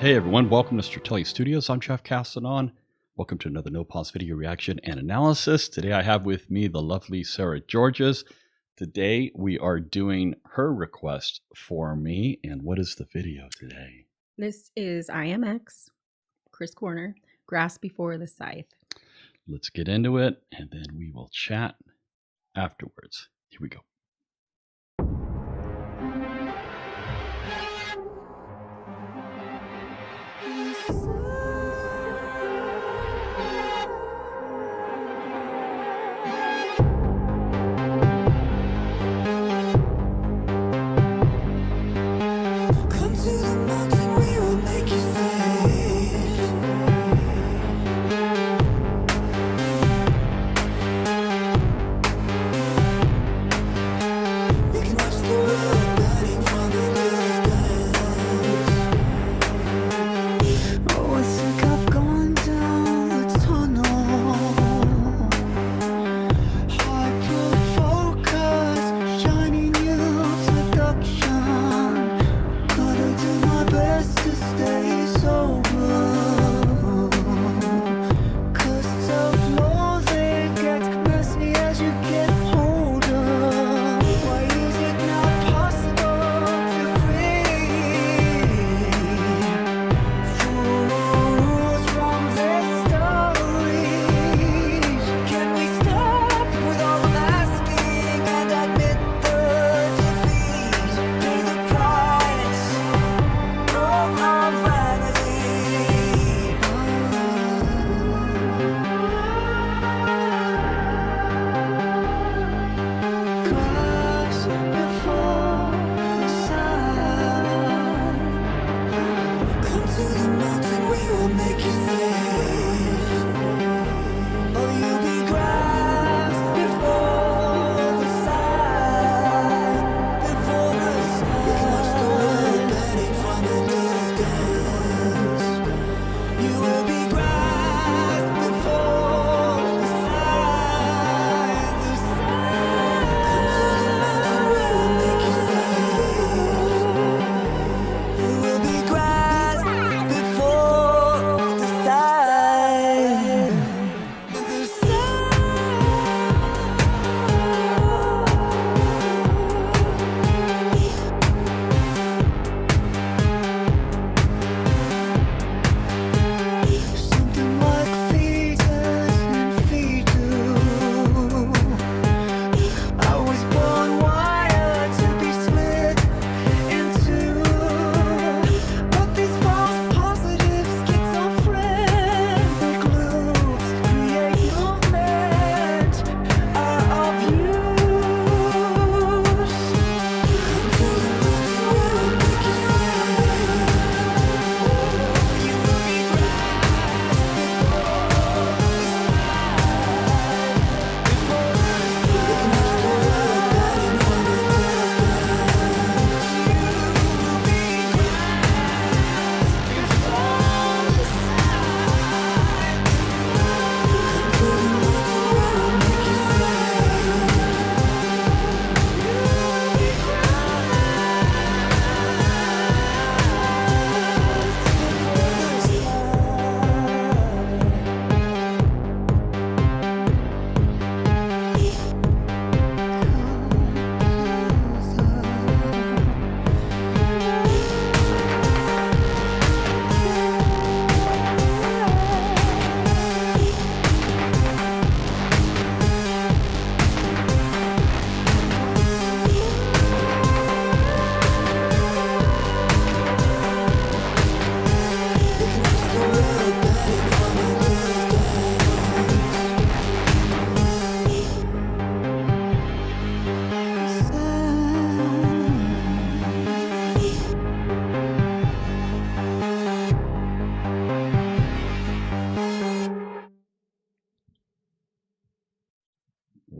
Hey everyone, welcome to Stratele Studios. I'm Jeff Castanon. Welcome to another No Pause video reaction and analysis. Today I have with me the lovely Sarah Georges. Today we are doing her request for me. And what is the video today? This is IAMX, Chris Corner, Grass Before the Scythe. Let's get into it and then we will chat afterwards. Here we go.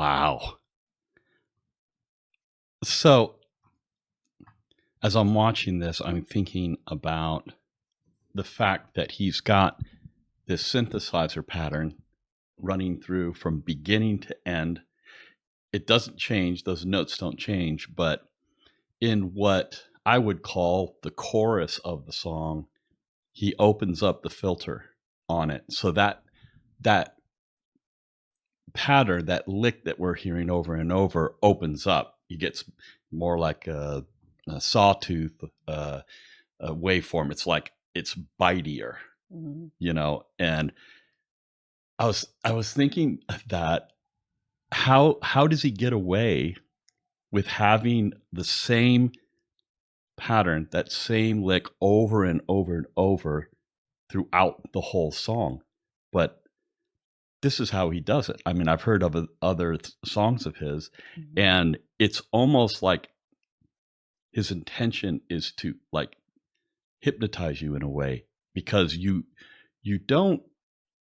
Wow. So, as I'm watching this, I'm thinking about the fact that he's got this synthesizer pattern running through from beginning to end. It doesn't change, those notes don't change, but in what I would call the chorus of the song, he opens up the filter on it. So that pattern, that lick that we're hearing over and over opens up. He gets more like a sawtooth waveform. It's like it's bitier, you know. And I was thinking that how does he get away with having the same pattern, that same lick over and over and over throughout the whole song? But this is how he does it. I mean, I've heard of other songs of his, and it's almost like his intention is to like hypnotize you in a way, because you don't,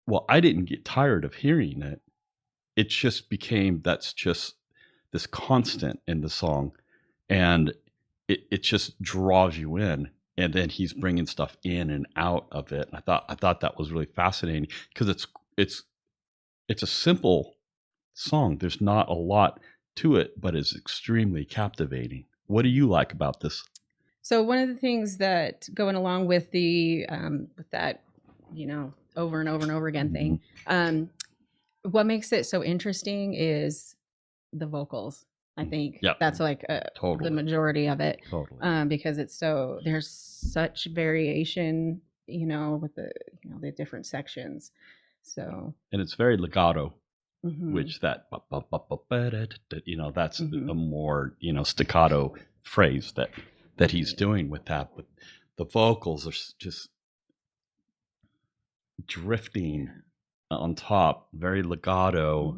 well, I didn't get tired of hearing it. It just became, that's just this constant in the song, and it just draws you in. And then he's bringing stuff in and out of it. And I thought that was really fascinating, because it's a simple song. There's not a lot to it, but it's extremely captivating. What do you like about this? So one of the things that going along with the with that, over and over and over again thing, what makes it so interesting is the vocals. I think that's like totally the majority of it, totally. Because it's there's such variation, with the different sections. So, and it's very legato, which that's a more staccato phrase that he's doing with that. But the vocals are just drifting on top, very legato,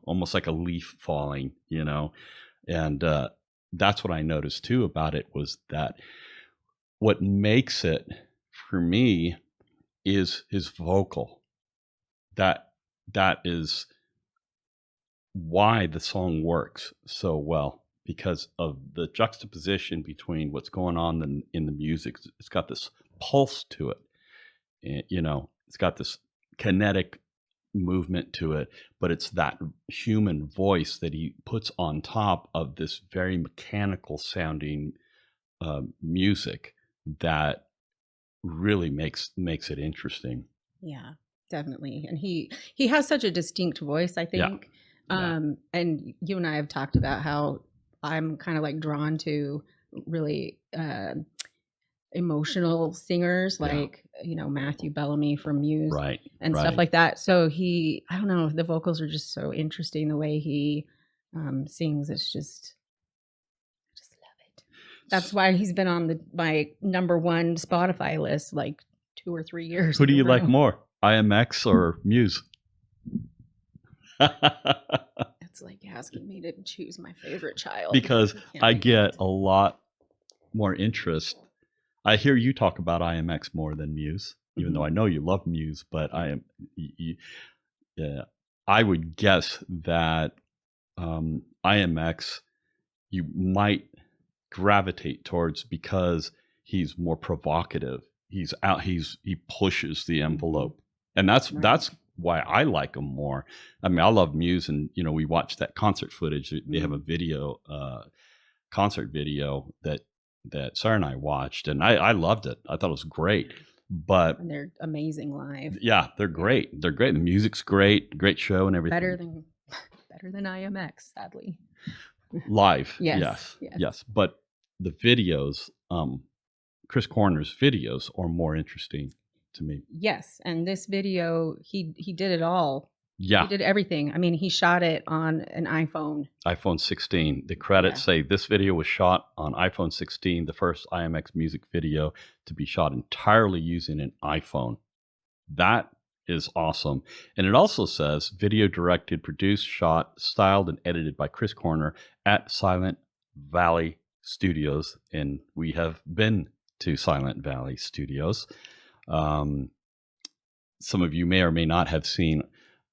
almost like a leaf falling, and that's what I noticed too about it, was that what makes it for me is his vocal. That is why the song works so well, because of the juxtaposition between what's going on in the music. It's got this pulse to it, it's got this kinetic movement to it, but it's that human voice that he puts on top of this very mechanical sounding music that really makes it interesting. Yeah, definitely. And he has such a distinct voice, I think. And you and I have talked about how I'm kind of like drawn to really emotional singers, like Matthew Bellamy from Muse, and stuff like that. So I don't know, the vocals are just so interesting. The way he sings, it's just, I just love it. That's why he's been on my #1 Spotify list like 2 or 3 years. Who do you like more, IAMX or Muse? It's like asking me to choose my favorite child, because I get a lot more interest. I hear you talk about IAMX more than Muse, even though I know you love Muse. But I would guess that IAMX you might gravitate towards because he's more provocative. He pushes the envelope, and that's why I like him more. I mean, I love Muse, and we watched that concert footage. They have a video, concert video that Sarah and I watched, and I loved it. I thought it was great. But and they're amazing live. Yeah, they're great. They're great. The music's great show and everything. Better than IAMX, sadly. Live, yes. But the videos, Chris Corner's videos are more interesting to me. Yes, and this video, he did it all. Yeah. He did everything. I mean, he shot it on an iPhone 16. The credits say this video was shot on iPhone 16, the first IAMX music video to be shot entirely using an iPhone. That is awesome. And it also says video directed, produced, shot, styled, and edited by Chris Corner at Silent Valley Studios. And we have been to Silent Valley Studios. Some of you may or may not have seen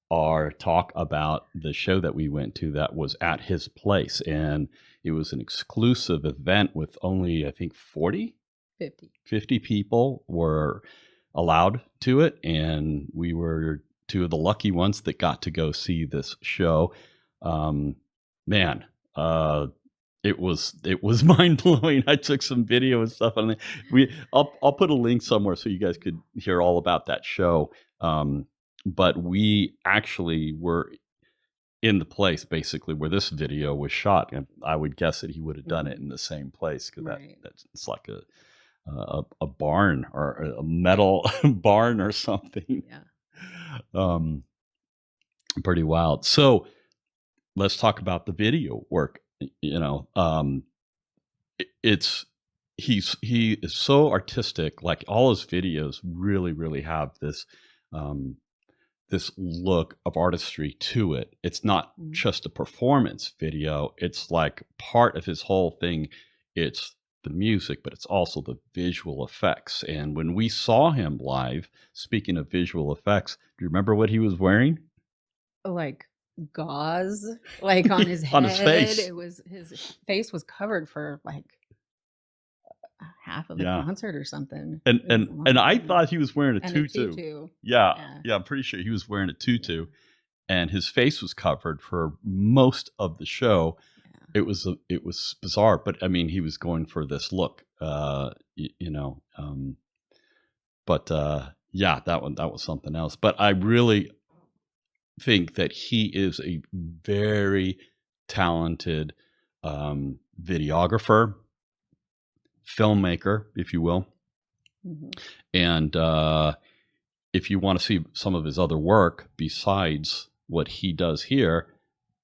our talk about the show that we went to that was at his place, and it was an exclusive event with only, I think, 50 people were allowed to it, and we were two of the lucky ones that got to go see this show. It it was mind blowing. I took some video and stuff on it. I'll put a link somewhere so you guys could hear all about that show. But we actually were in the place basically where this video was shot, and I would guess that he would have done it in the same place, because that's it's like a barn or a metal barn or something. Yeah. Pretty wild. So let's talk about the video work. You know, he is so artistic. Like, all his videos really have this this look of artistry to it. It's not just a performance video. It's like part of his whole thing. It's the music, but it's also the visual effects. And when we saw him live, speaking of visual effects, do you remember what he was wearing? Like gauze, like on his head. On his face. It was, his face was covered for like half of the concert or something. And I thought he was wearing a tutu. Yeah, I'm pretty sure he was wearing a tutu, and his face was covered for most of the show. Yeah. It was bizarre, but I mean, he was going for this look, you know. But yeah, that was something else. But I really think that he is a very talented videographer, filmmaker, if you will. And if you want to see some of his other work besides what he does here,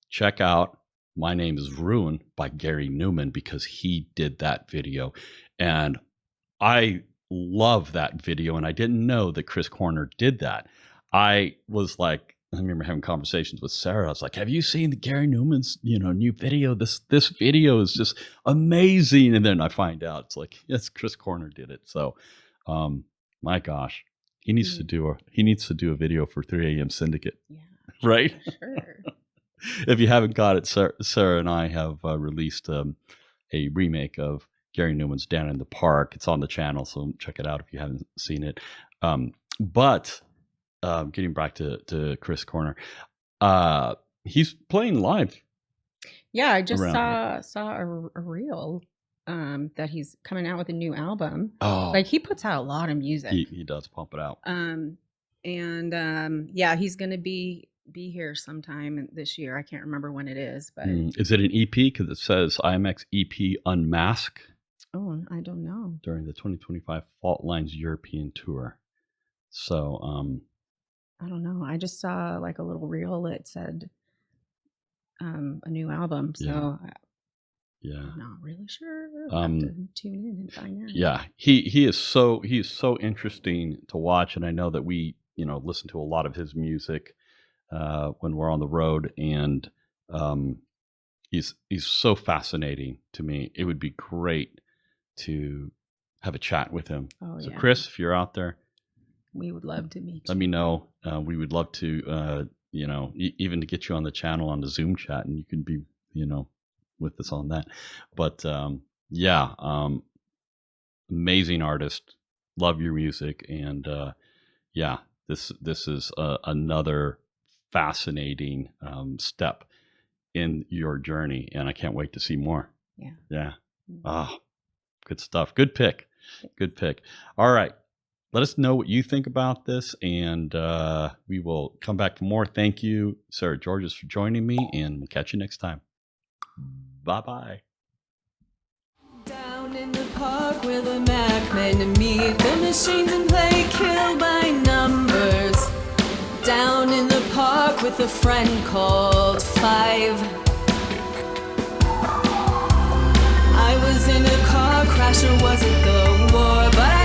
check out My Name is Ruin by Gary Newman, because he did that video. And I love that video, and I didn't know that Chris Corner did that. I was like, I remember having conversations with Sarah. I was like, have you seen the Gary Newman's, new video? This video is just amazing. And then I find out it's like, yes, Chris Corner did it. So, my gosh, he needs to do a video for 3 a.m. Syndicate. Yeah. Right? Sure. If you haven't got it, Sarah and I have released a remake of Gary Newman's Down in the Park. It's on the channel, so check it out if you haven't seen it. But getting back to Chris Corner, he's playing live. Yeah, I just saw a reel that he's coming out with a new album. Oh, like, he puts out a lot of music. He does pump it out. Yeah, he's gonna be here sometime this year. I can't remember when it is, but is it an EP? Because it says IAMX EP Unmask. Oh, I don't know. During the 2025 Fault Lines European Tour. So, I don't know. I just saw like a little reel that said a new album. So I'm not really sure. I'll have to tune in and find out. Yeah, he is so interesting to watch, and I know that we listen to a lot of his music when we're on the road, and he's so fascinating to me. It would be great to have a chat with him. Oh, so Chris, if you're out there, we would love to meet you. Let me know. We would love to, even to get you on the channel on the Zoom chat, and you can be, with us on that. But amazing artist. Love your music, and this is another fascinating step in your journey, and I can't wait to see more. Yeah. Ah, good stuff. Good pick. All right. Let us know what you think about this, and we will come back for more. Thank you, Sarah Georges, for joining me, and we'll catch you next time. Bye-bye. Down in the park where the Mac men meet the machines and play kill by numbers. Down in the park with a friend called Five. I was in a car crash, or was it the war? But